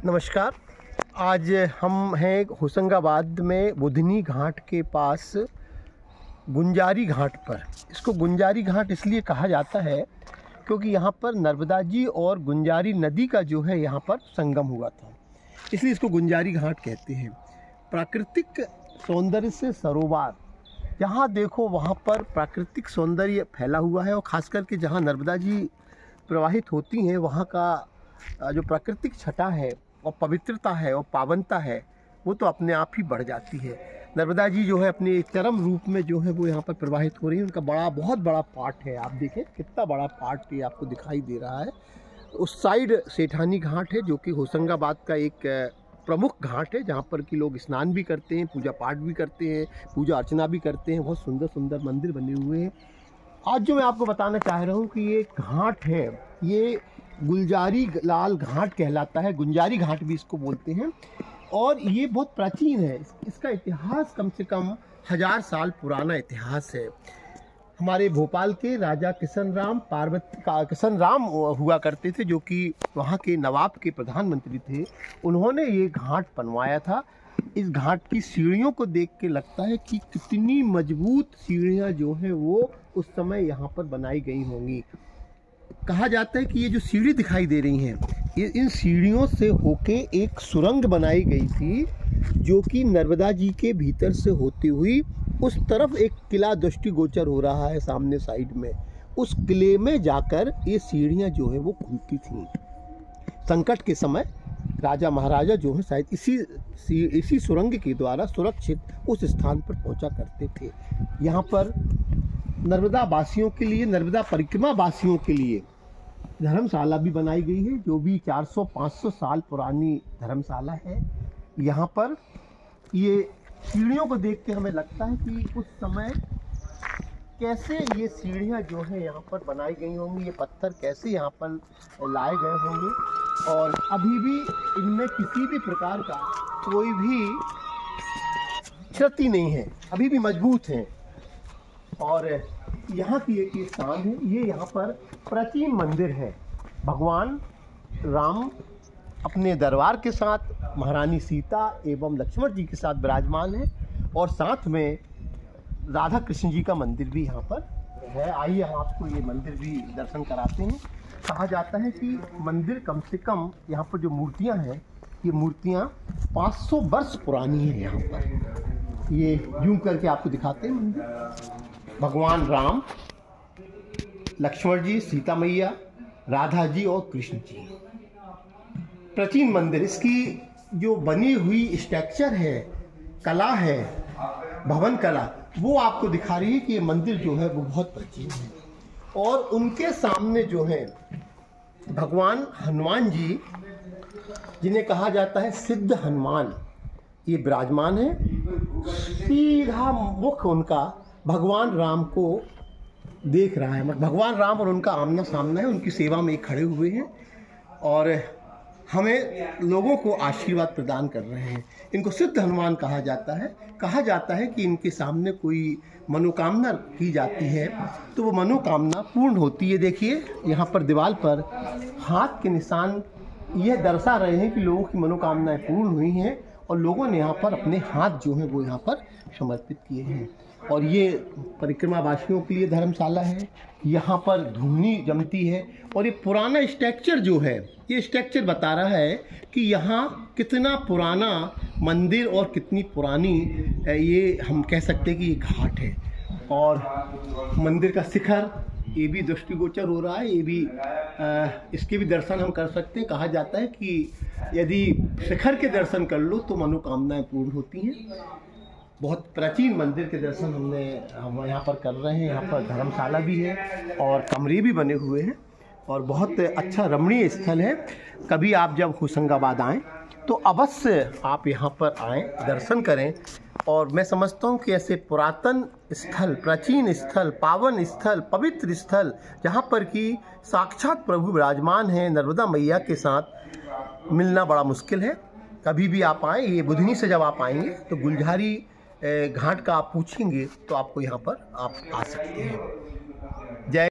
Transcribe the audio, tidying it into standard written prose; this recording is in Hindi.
नमस्कार। आज हम हैं होशंगाबाद में बुधनी घाट के पास गुंजारी घाट पर। इसको गुंजारी घाट इसलिए कहा जाता है क्योंकि यहाँ पर नर्मदा जी और गुंजारी नदी का जो है यहाँ पर संगम हुआ था, इसलिए इसको गुंजारी घाट कहते हैं। प्राकृतिक सौंदर्य से सरोवर, जहाँ देखो वहाँ पर प्राकृतिक सौंदर्य फैला हुआ है और ख़ास करके जहाँ नर्मदा जी प्रवाहित होती हैं वहाँ का जो प्राकृतिक छटा है और पवित्रता है और पावनता है वो तो अपने आप ही बढ़ जाती है। नर्मदा जी जो है अपने चरम रूप में जो है वो यहाँ पर प्रवाहित हो रही है। उनका बहुत बड़ा पार्ट है, आप देखें कितना बड़ा पार्ट ये आपको दिखाई दे रहा है। उस साइड सेठानी घाट है जो कि होशंगाबाद का एक प्रमुख घाट है, जहाँ पर कि लोग स्नान भी करते हैं, पूजा पाठ भी करते हैं, पूजा अर्चना भी करते हैं। बहुत सुंदर सुंदर मंदिर बने हुए हैं। आज जो मैं आपको बताना चाह रहा हूँ कि ये घाट है, ये गुलजारी लाल घाट कहलाता है, गुंजारी घाट भी इसको बोलते हैं। और ये बहुत प्राचीन है, इसका इतिहास कम से कम 1000 साल पुराना इतिहास है। हमारे भोपाल के राजा किशन राम हुआ करते थे, जो कि वहाँ के नवाब के प्रधानमंत्री थे। उन्होंने ये घाट बनवाया था। इस घाट की सीढ़ियों को देख के लगता है कि कितनी मजबूत सीढ़ियाँ जो हैं वो उस समय यहाँ पर बनाई गई होंगी। कहा जाता है कि ये जो सीढ़ी दिखाई दे रही हैं, ये इन सीढ़ियों से होके एक सुरंग बनाई गई थी, जो कि नर्मदा जी के भीतर से होती हुई उस तरफ एक किला दृष्टिगोचर हो रहा है सामने साइड में। उस किले में जाकर ये सीढ़ियाँ जो है वो खुलती थीं। संकट के समय राजा महाराजा जो है शायद इसी सुरंग के द्वारा सुरक्षित उस स्थान पर पहुंचा करते थे। यहाँ पर नर्मदा वासियों के लिए, नर्मदा परिक्रमा वासियों के लिए धर्मशाला भी बनाई गई है, जो भी 400-500 साल पुरानी धर्मशाला है। यहाँ पर ये सीढ़ियों को देख के हमें लगता है कि उस समय कैसे ये सीढ़ियाँ जो है यहाँ पर बनाई गई होंगी, ये पत्थर कैसे यहाँ पर लाए गए होंगे। और अभी भी इनमें किसी भी प्रकार का कोई भी क्षति नहीं है, अभी भी मजबूत हैं। और यहाँ की एक स्थान है, ये यहाँ पर प्राचीन मंदिर है। भगवान राम अपने दरबार के साथ महारानी सीता एवं लक्ष्मण जी के साथ विराजमान है, और साथ में राधा कृष्ण जी का मंदिर भी यहाँ पर है। आइए हम आपको ये मंदिर भी दर्शन कराते हैं। कहा जाता है कि मंदिर कम से कम यहाँ पर जो मूर्तियाँ हैं, ये मूर्तियाँ 500 वर्ष पुरानी हैं। यहाँ पर ये यूं करके आपको दिखाते हैं मंदिर। भगवान राम, लक्ष्मण जी, सीता मैया, राधा जी और कृष्ण जी। प्राचीन मंदिर, इसकी जो बनी हुई स्ट्रक्चर है, कला है, भवन कला, वो आपको दिखा रही है कि ये मंदिर जो है वो बहुत प्राचीन है। और उनके सामने जो है भगवान हनुमान जी, जिन्हें कहा जाता है सिद्ध हनुमान, ये विराजमान है। सीधा मुख उनका भगवान राम को देख रहा है, मतलब भगवान राम और उनका आमना सामना है, उनकी सेवा में खड़े हुए हैं और हमें लोगों को आशीर्वाद प्रदान कर रहे हैं। इनको सिद्ध हनुमान कहा जाता है। कहा जाता है कि इनके सामने कोई मनोकामना की जाती है तो वो मनोकामना पूर्ण होती है। देखिए यहाँ पर दीवार पर हाथ के निशान यह दर्शा रहे हैं कि लोगों की मनोकामनाएं पूर्ण हुई हैं, और लोगों ने यहाँ पर अपने हाथ जो हैं वो यहाँ पर समर्पित किए हैं। और ये परिक्रमा वासियों के लिए धर्मशाला है। यहाँ पर धूनी जमती है, और ये पुराना स्ट्रक्चर जो है, ये स्ट्रक्चर बता रहा है कि यहाँ कितना पुराना मंदिर और कितनी पुरानी ये हम कह सकते हैं कि ये घाट है। और मंदिर का शिखर ये भी दृष्टिगोचर हो रहा है, ये भी इसके भी दर्शन हम कर सकते हैं। कहा जाता है कि यदि शिखर के दर्शन कर लो तो मनोकामनाएं पूर्ण होती हैं। बहुत प्राचीन मंदिर के दर्शन हम यहाँ पर कर रहे हैं। यहाँ पर धर्मशाला भी है और कमरे भी बने हुए हैं, और बहुत अच्छा रमणीय स्थल है। कभी आप जब होशंगाबाद आएँ तो अवश्य आप यहाँ पर आएँ, दर्शन करें। और मैं समझता हूँ कि ऐसे पुरातन स्थल, प्राचीन स्थल, पावन स्थल, पवित्र स्थल, जहाँ पर कि साक्षात प्रभु विराजमान हैं नर्मदा मैया के साथ, मिलना बड़ा मुश्किल है। कभी भी आप आएँ, ये बुधनी से जब आप आएंगे तो गुलजारी घाट का आप पूछेंगे तो आपको यहाँ पर आप आ सकते हैं।